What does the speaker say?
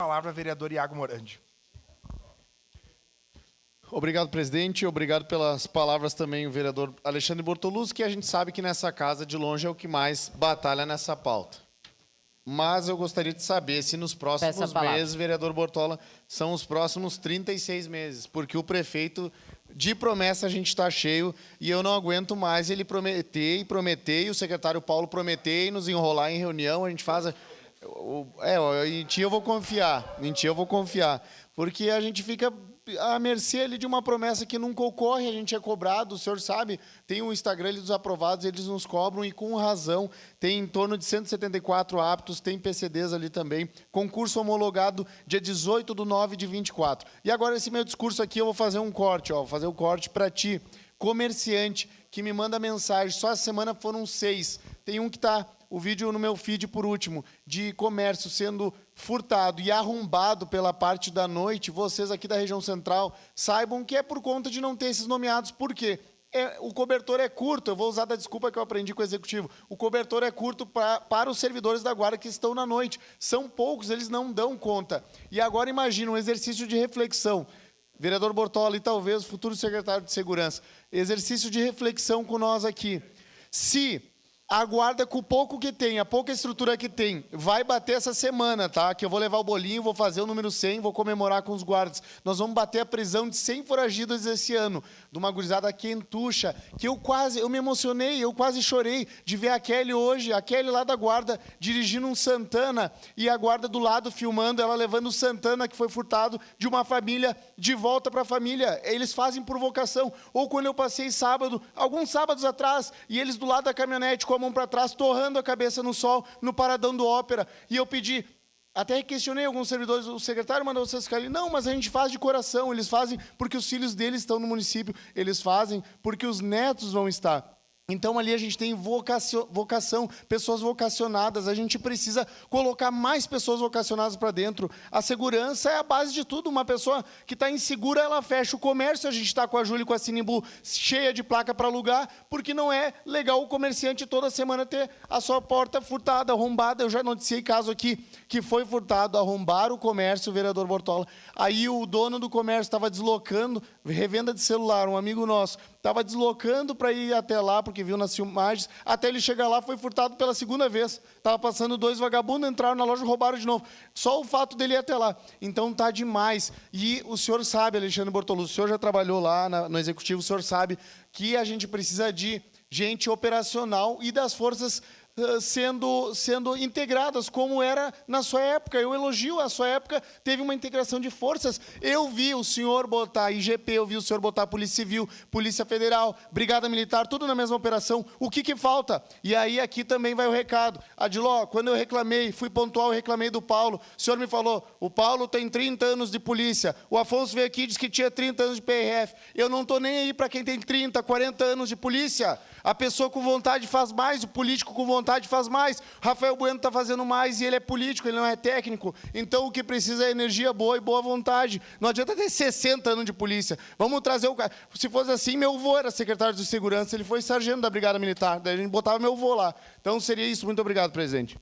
palavra, vereador Iago Morandi. Obrigado, presidente. Obrigado pelas palavras também, o vereador Alexandre Bortoluzzi, que a gente sabe que nessa casa, de longe, é o que mais batalha nessa pauta. Mas eu gostaria de saber se nos próximos meses, vereador Bortola, são os próximos 36 meses, porque o prefeito, de promessa, a gente está cheio e eu não aguento mais ele prometer e o secretário Paulo prometer e nos enrolar em reunião, a gente faz... em ti eu vou confiar, porque a gente fica à mercê ali de uma promessa que nunca ocorre, a gente é cobrado, o senhor sabe, tem o Instagram ali dos aprovados, eles nos cobram e com razão, tem em torno de 174 aptos, tem PCDs ali também, concurso homologado dia 18/9/24. E agora esse meu discurso aqui eu vou fazer um corte, vou fazer um corte para ti, comerciante, que me manda mensagem, só essa semana foram 6, tem um que está... O vídeo no meu feed, por último, de comércio sendo furtado e arrombado pela parte da noite, vocês aqui da região central saibam que é por conta de não ter esses nomeados. Por quê? O cobertor é curto, eu vou usar da desculpa que eu aprendi com o executivo, o cobertor é curto para os servidores da guarda que estão na noite. São poucos, eles não dão conta. E agora imagina um exercício de reflexão. Vereador Bortola e talvez futuro secretário de Segurança, exercício de reflexão com nós aqui. Se a guarda, com o pouco que tem, a pouca estrutura que tem, vai bater essa semana, tá? Que eu vou levar o bolinho, vou fazer o número 100, vou comemorar com os guardas. Nós vamos bater a prisão de 100 foragidos esse ano, de uma gurizada quentucha, que eu me emocionei, eu quase chorei de ver a Kelly hoje, a Kelly lá da guarda, dirigindo um Santana, e a guarda do lado filmando, ela levando o Santana, que foi furtado, de uma família, de volta para a família. Eles fazem por vocação. Ou quando eu passei sábado, alguns sábados atrás, e eles do lado da caminhonete, com a mão para trás, torrando a cabeça no sol, no paradão do Ópera. E eu pedi, até questionei alguns servidores, o secretário mandou vocês ficarem ali. Não, mas a gente faz de coração, eles fazem porque os filhos deles estão no município, eles fazem porque os netos vão estar. Então, ali a gente tem vocação, pessoas vocacionadas, a gente precisa colocar mais pessoas vocacionadas para dentro. A segurança é a base de tudo. Uma pessoa que está insegura, ela fecha o comércio, a gente está com a Júlia e com a Sinimbu cheia de placa para alugar, porque não é legal o comerciante toda semana ter a sua porta furtada, arrombada. Eu já noticiei caso aqui que foi furtado, arrombaram o comércio, o vereador Bortola. Aí o dono do comércio estava deslocando, revenda de celular, um amigo nosso, estava deslocando para ir até lá, porque viu nas filmagens, até ele chegar lá, foi furtado pela segunda vez. Estava passando 2 vagabundos, entraram na loja e roubaram de novo. Só o fato dele ir até lá. Então, tá demais. E o senhor sabe, Alexandre Bortoluzzi, o senhor já trabalhou lá no Executivo, o senhor sabe que a gente precisa de gente operacional e das forças sendo integradas, como era na sua época. Eu elogio, a sua época teve uma integração de forças. Eu vi o senhor botar IGP, eu vi o senhor botar Polícia Civil, Polícia Federal, Brigada Militar, tudo na mesma operação. O que falta? E aí aqui também vai o recado. Adiló, quando eu reclamei, fui pontual, eu reclamei do Paulo, o senhor me falou, o Paulo tem 30 anos de polícia, o Afonso veio aqui e disse que tinha 30 anos de PRF. Eu não estou nem aí para quem tem 30, 40 anos de polícia. A pessoa com vontade faz mais, o político com vontade faz mais. Rafael Bueno está fazendo mais e ele é político, ele não é técnico. Então o que precisa é energia boa e boa vontade. Não adianta ter 60 anos de polícia. Vamos trazer o cara. Se fosse assim, meu avô era secretário de segurança, ele foi sargento da Brigada Militar, daí a gente botava meu avô lá. Então seria isso. Muito obrigado, presidente.